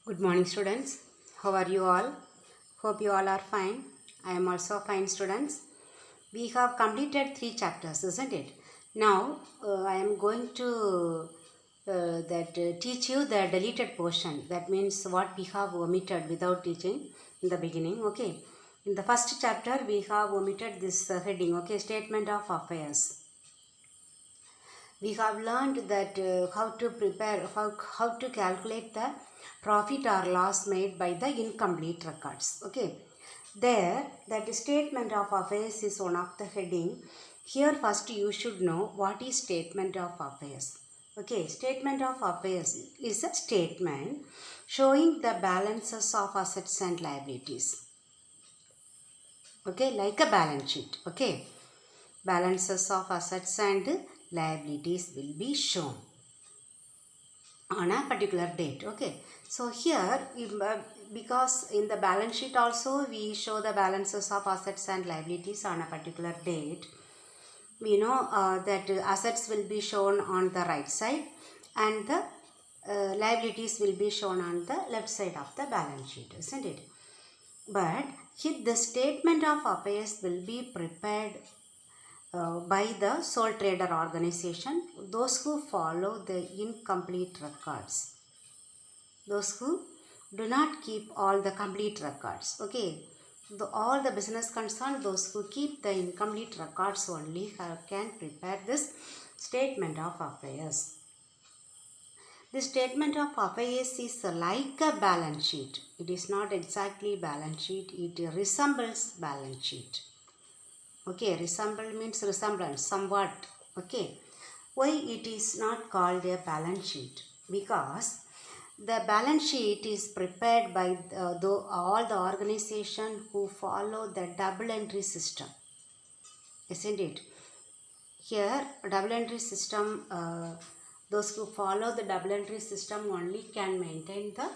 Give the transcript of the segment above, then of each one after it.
Good morning, students. How are you all? Hope you all are fine. I am also fine, students. We have completed 3 chapters, isn't it? Now, I am going to teach you the deleted portion. That means what we have omitted without teaching in the beginning. Okay. In the first chapter, we have omitted this heading. Okay, statement of affairs. We have learned that how to calculate the profit or loss made by the incomplete records. Okay, there that statement of affairs is one of the heading. Here first you should know what is statement of affairs. Okay, statement of affairs is a statement showing the balances of assets and liabilities. Okay, like a balance sheet. Okay, balances of assets and liabilities will be shown on a particular date. Okay, so here because in the balance sheet also we show the balances of assets and liabilities on a particular date. We know that assets will be shown on the right side and the liabilities will be shown on the left side of the balance sheet, isn't it? But here the statement of affairs will be prepared by the sole trader organization, those who follow the incomplete records, those who do not keep all the complete records. Okay, all the business concerned, those who keep the incomplete records only can prepare this statement of affairs. The statement of affairs is like a balance sheet. It is not exactly balance sheet, it resembles balance sheet. Okay, resemble means resemblance, somewhat. Okay, why it is not called a balance sheet? Because the balance sheet is prepared by all the organization who follow the double entry system, isn't it? Here, double entry system, those who follow the double entry system only can maintain the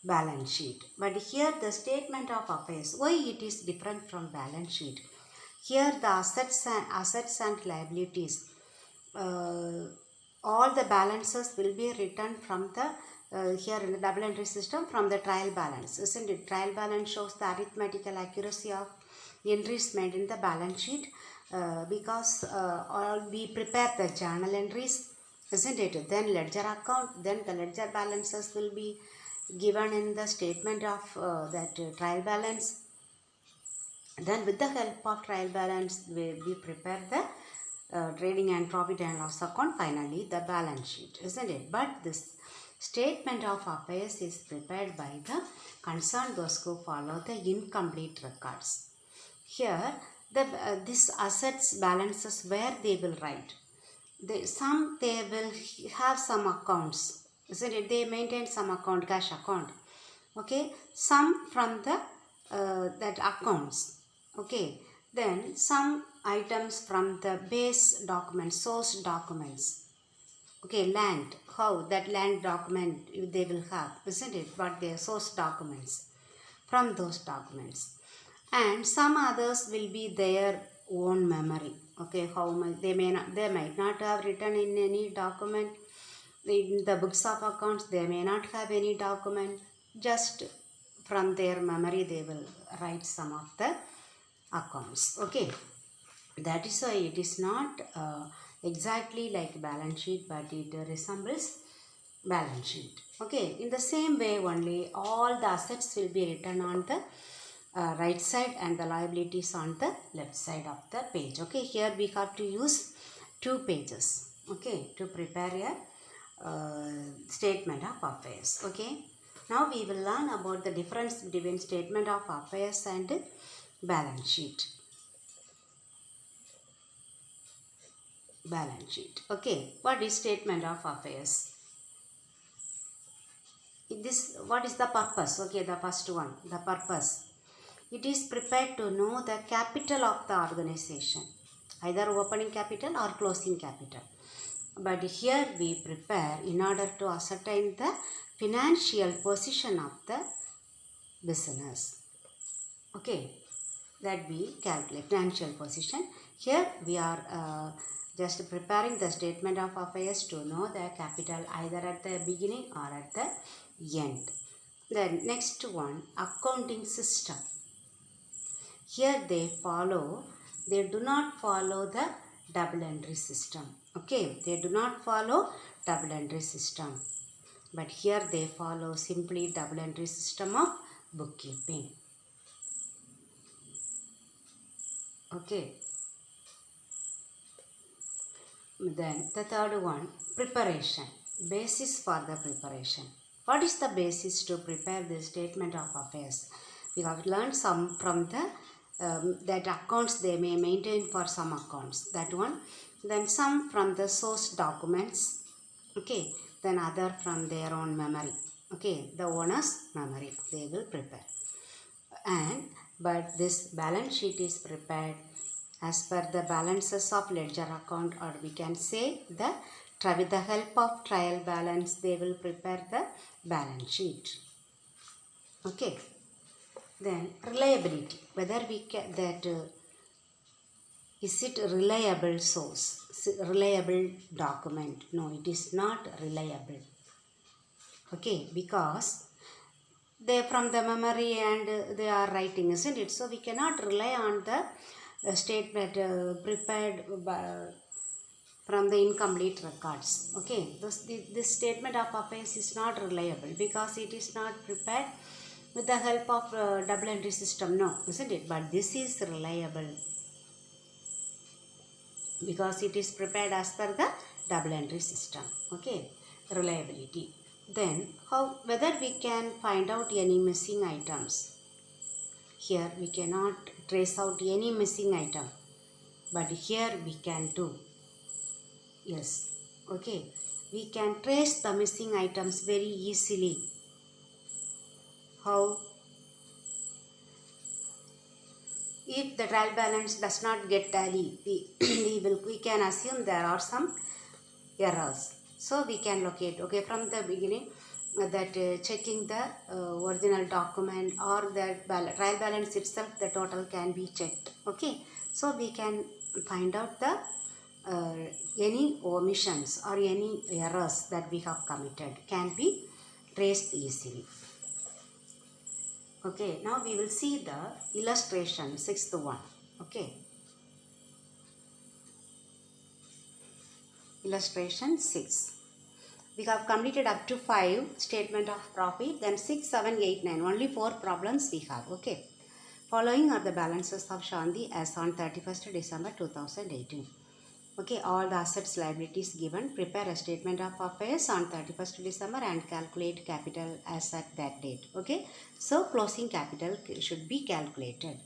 balance sheet. But here the statement of affairs, why it is different from balance sheet? Here the assets and liabilities, all the balances will be written from the here in the double entry system from the trial balance, isn't it? Trial balance shows the arithmetical accuracy of entries made in the balance sheet because we prepare the journal entries, isn't it? Then ledger account, then the ledger balances will be given in the statement of that trial balance. Then with the help of trial balance, we prepare the trading and profit and loss account, finally the balance sheet, isn't it? But this statement of affairs is prepared by the concerned those who follow the incomplete records. Here, this assets balances where they will write. They will have some accounts, isn't it? They maintain some account, cash account. Okay, some from the that accounts. Okay, then some items from the base documents, source documents. Okay, land, how that land document they will have, isn't it? What their source documents from those documents. And some others will be their own memory. Okay, how much they might not have written in any document. In the books of accounts, they may not have any document. Just from their memory, they will write some of the accounts. Okay, that is why it is not exactly like balance sheet, but it resembles balance sheet. Okay, in the same way only all the assets will be written on the right side and the liabilities on the left side of the page. Okay, here we have to use 2 pages. Okay, to prepare a statement of affairs. Okay, now we will learn about the difference between statement of affairs and balance sheet. Balance sheet. Okay, what is statement of affairs? What is the purpose? Okay, the first one, the purpose. It is prepared to know the capital of the organization, either opening capital or closing capital. But here we prepare in order to ascertain the financial position of the business. Okay, that we calculate financial position. Here we are just preparing the statement of affairs to know the capital either at the beginning or at the end. Then next one, accounting system. Here they do not follow the double entry system. Okay, they do not follow double entry system. But here they follow simply double entry system of bookkeeping. Okay. Then the third one, preparation. Basis for the preparation. What is the basis to prepare the statement of affairs? We have learned some from the that accounts they may maintain for some accounts. That one. Then some from the source documents. Okay. Then other from their own memory. Okay. The owner's memory they will prepare. But this balance sheet is prepared as per the balances of ledger account, or we can say with the help of trial balance they will prepare the balance sheet. Okay. Then reliability, whether we can is it a reliable source, reliable document? No, it is not reliable. Okay, because they from the memory and they are writing, isn't it? So we cannot rely on the statement prepared from the incomplete records. Okay, this statement of affairs is not reliable because it is not prepared with the help of double entry system. No, isn't it? But this is reliable because it is prepared as per the double entry system. Okay, reliability. Then whether we can find out any missing items. Here we cannot trace out any missing item, but here we can do. Yes, okay, we can trace the missing items very easily. How? If the trial balance does not get tally, we can assume there are some errors. So we can locate, okay, from the beginning that checking the original document or the trial balance itself, the total can be checked. Okay, so we can find out the any omissions or any errors that we have committed can be traced easily. Okay, now we will see the illustration, sixth one. Okay, illustration 6. We have completed up to 5 statement of profit, then 6, 7, 8, 9. Only 4 problems we have. Okay. Following are the balances of Shanti as on 31st December 2018. Okay, all the assets liabilities given. Prepare a statement of affairs on 31st December and calculate capital as at that date. Okay, so closing capital should be calculated.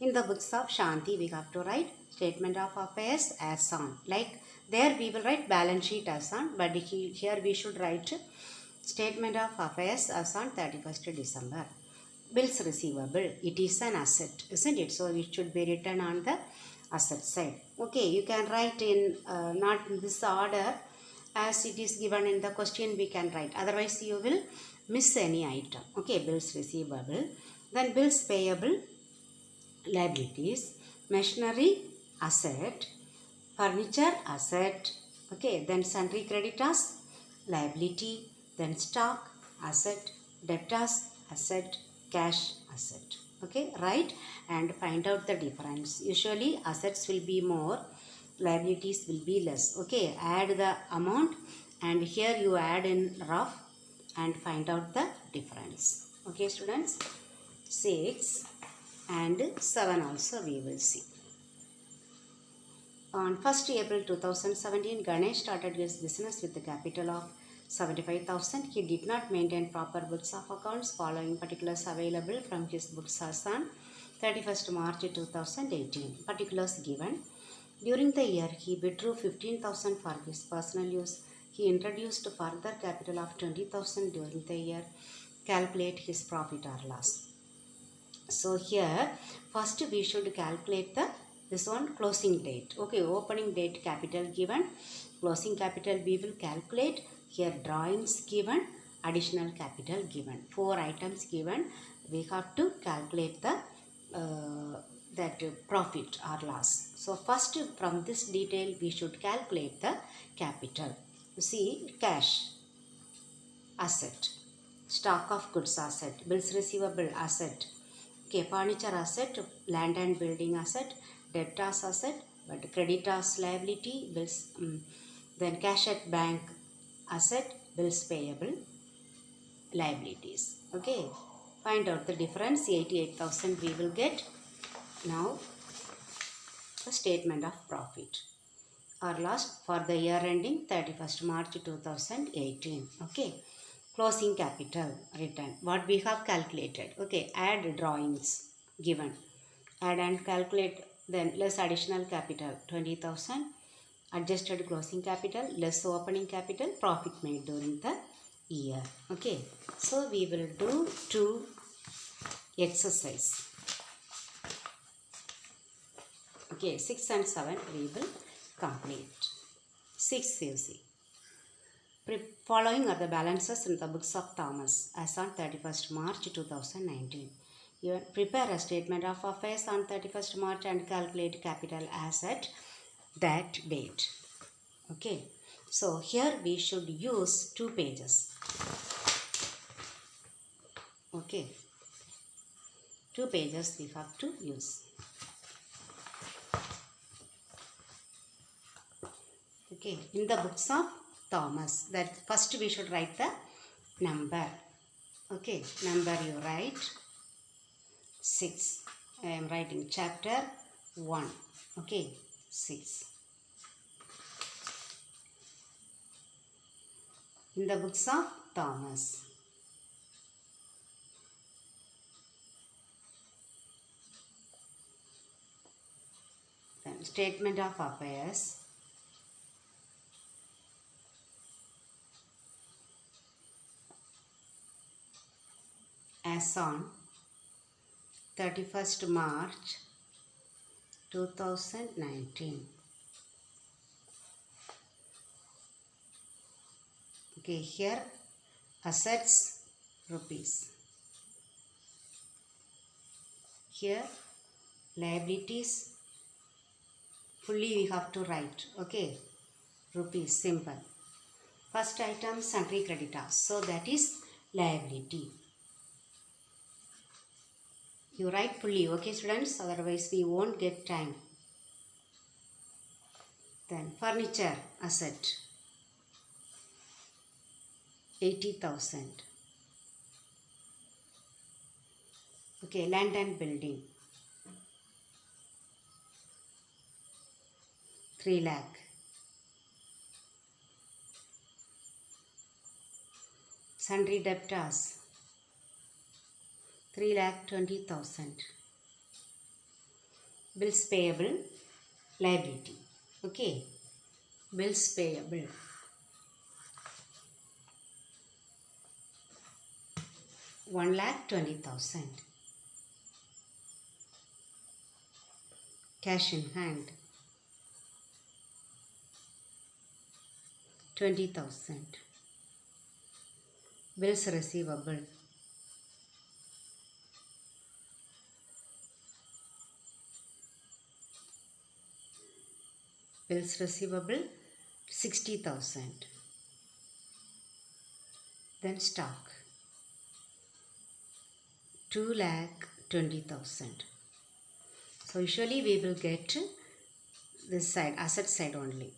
In the books of Shanti, we have to write statement of affairs as on. Like there we will write balance sheet as on, but here we should write statement of affairs as on 31st December. Bills receivable, it is an asset, isn't it? So it should be written on the asset side. Okay, you can write in not in this order as it is given in the question we can write. Otherwise you will miss any item. Okay, bills receivable. Then bills payable, liabilities, machinery, asset, furniture, asset. Okay, then sundry creditors, liability, then stock, asset, debtors, asset, cash, asset. Okay, right, and find out the difference. Usually assets will be more, liabilities will be less. Okay, add the amount and here you add in rough and find out the difference. Okay students, 6 and 7 also we will see. On 1st April 2017, Ganesh started his business with a capital of 75,000. He did not maintain proper books of accounts. Following particulars available from his books as on 31st March 2018. Particulars given. During the year, he withdrew 15,000 for his personal use. He introduced further capital of 20,000 during the year. Calculate his profit or loss. So here, first we should calculate this one closing date. Okay, opening date capital given. Closing capital we will calculate. Here drawings given, additional capital given. 4 items given. We have to calculate the that profit or loss. So first from this detail we should calculate the capital. You see, cash, asset, stock of goods asset, bills receivable asset, okay, furniture asset, land and building asset, debtors asset, but creditors liability, bills, then cash at bank asset, bills payable, liabilities. Okay, find out the difference. 88,000 we will get. Now the statement of profit or loss for the year ending 31st March 2018. Okay, closing capital return, what we have calculated. Okay, add drawings given, add and calculate, then less additional capital 20,000, adjusted closing capital less opening capital, profit made during the year. Okay, so we will do two exercise. Okay, 6 and 7 we will complete. 6 you see. Following are the balances in the books of Thomas as on 31st March 2019. You prepare a statement of affairs on 31st March and calculate capital asset that date. Okay, so here we should use 2 pages. Okay, 2 pages we have to use. Okay, in the books of Thomas, that first we should write the number. Okay, number you write 6. I am writing chapter 1. Okay, 6. In the books of Thomas. Then statement of affairs. As on 31st March 2019. Okay, here assets rupees. Here liabilities fully we have to write. Okay, rupees simple. First item sundry creditors, so that is liability. You write fully, okay students, otherwise we won't get time. Then furniture asset 80,000. Okay, land and building 3 lakh. Sundry debtors 3,20,000. Bills payable liability. Okay, bills payable 1,20,000. Cash in hand 20,000. Bills receivable 60,000. Then stock 2,20,000. So usually we will get this side, asset side only.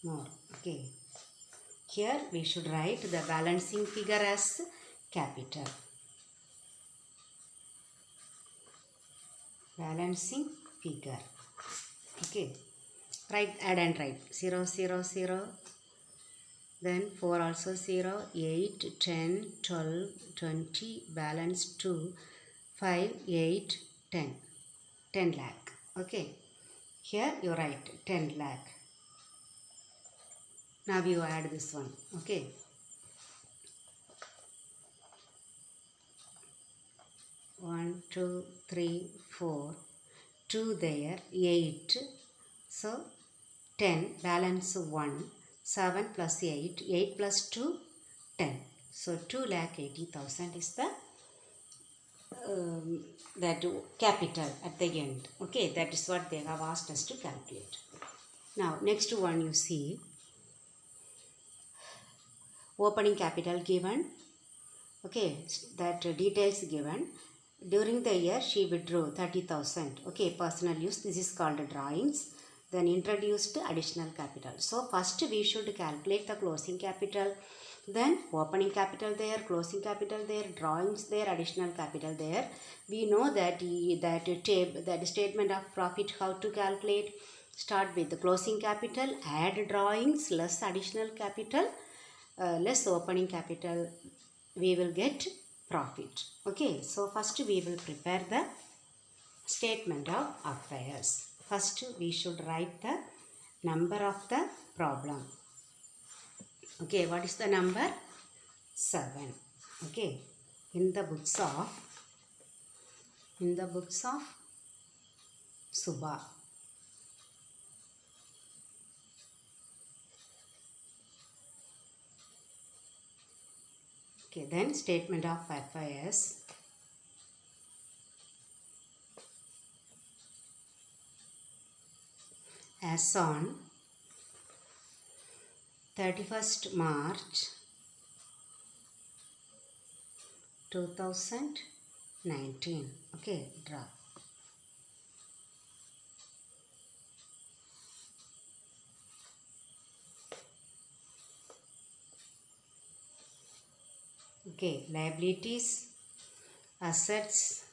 More. Okay. Here we should write the balancing figure as capital. Balancing figure. Okay. Write, add and write 0, 0, 0. Then 4 also 0, 8, 10, 12, 20, balance 2, 5, 8, 10. 10 lakh. Okay. Here you write 10 lakh. Now you add this one. Okay. 1, 2, 3, 4. 2 there. 8. So 10. Balance 1. 7 plus 8. 8 plus 2. 10. So 2,80,000 is the that capital at the end. Okay. That is what they have asked us to calculate. Now next one you see. Opening capital given. Okay, that details given. During the year she withdrew 30,000. Okay, personal use. This is called drawings. Then introduced additional capital. So first we should calculate the closing capital. Then opening capital there, closing capital there, drawings there, additional capital there. We know that that statement of profit how to calculate. Start with the closing capital, add drawings, less additional capital, less opening capital, we will get profit. Okay, so first we will prepare the statement of affairs. First we should write the number of the problem. Okay, what is the number? 7. Okay, in the books of Subha. Okay, then statement of affairs. As on 31st March 2019. Okay, draw. Okay, liabilities, assets,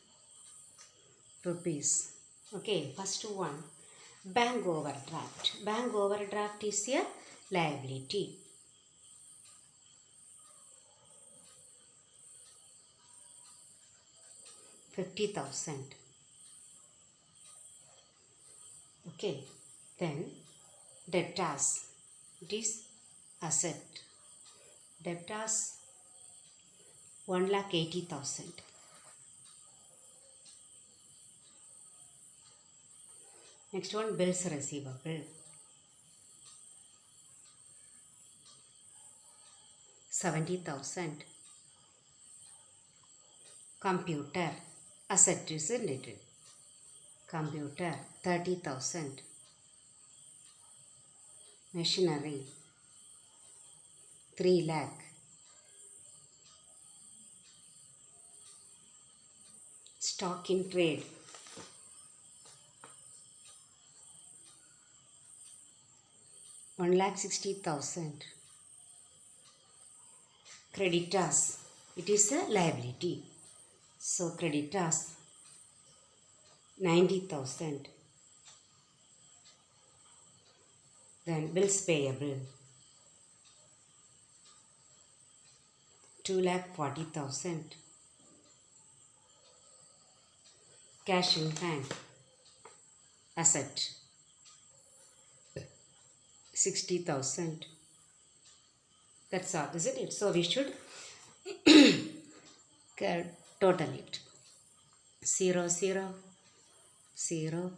rupees. Okay, first one, bank overdraft. Bank overdraft is a liability. $50,000. Okay, then debtors. It is asset. Debtors 1,80,000. Next one, bills receivable. 70,000. Computer, asset, isn't it? Computer 30,000. Machinery 3 lakh. Stock in trade 1,60,000. Creditors, it is a liability. So creditors 90,000. Then bills payable 2,40,000. Cash in hand, asset 60,000. That's all, isn't it? So we should total it. 0, 0, 0,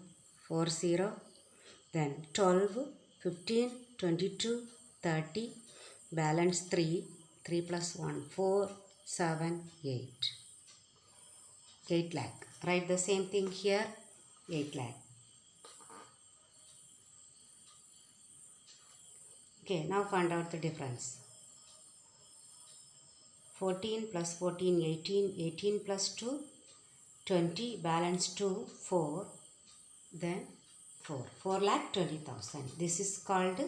4, 0, then 12, 15, 22, 30, balance 3, 3 plus 1, 4, 7, 8. 8 lakh. Write the same thing here, 8 lakh. Okay, now find out the difference. 14 plus 14, 18, 18 plus 2, 20, balance 2, 4, then 4. 4,20,000. This is called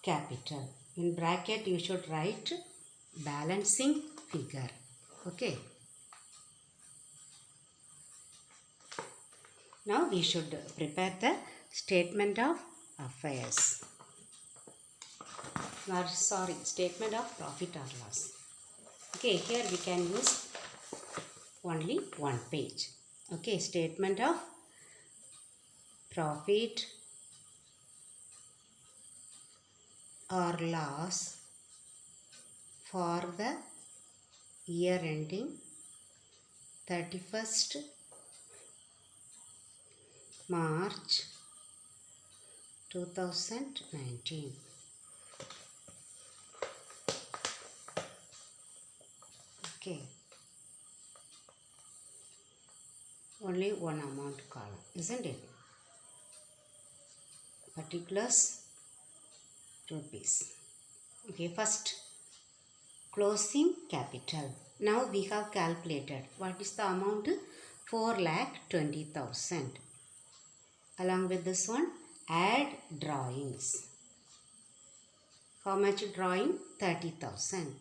capital. In bracket you should write balancing figure. Okay. Now we should prepare the statement of affairs. Statement of profit or loss. Okay, here we can use only one page. Okay, statement of profit or loss for the year ending 31st March 2019. Okay. Only one amount column, isn't it? Particulars, rupees. Okay, first closing capital. Now we have calculated what is the amount? 4,20,000. Along with this one, add drawings. How much drawing? 30,000.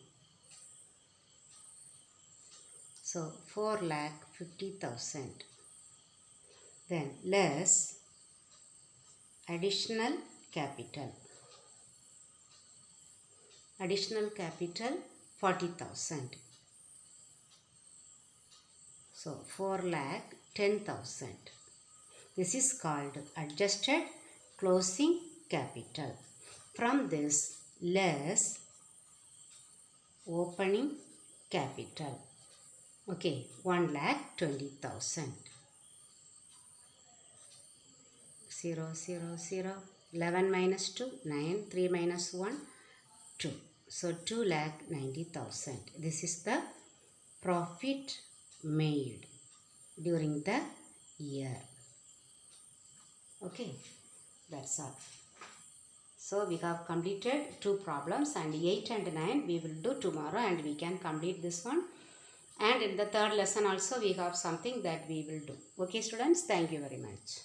So 4,50,000. Then less additional capital. Additional capital 40,000. So 4,10,000. This is called adjusted closing capital. From this, less opening capital. Okay, 1,20,000. 0, 0, 0. 11 minus 2, 9. 3 minus 1, 2. So 2,90,000. This is the profit made during the year. Okay, that's all. So we have completed 2 problems, and 8 and 9 we will do tomorrow, and we can complete this one. And in the third lesson also we have something that we will do. Okay students, thank you very much.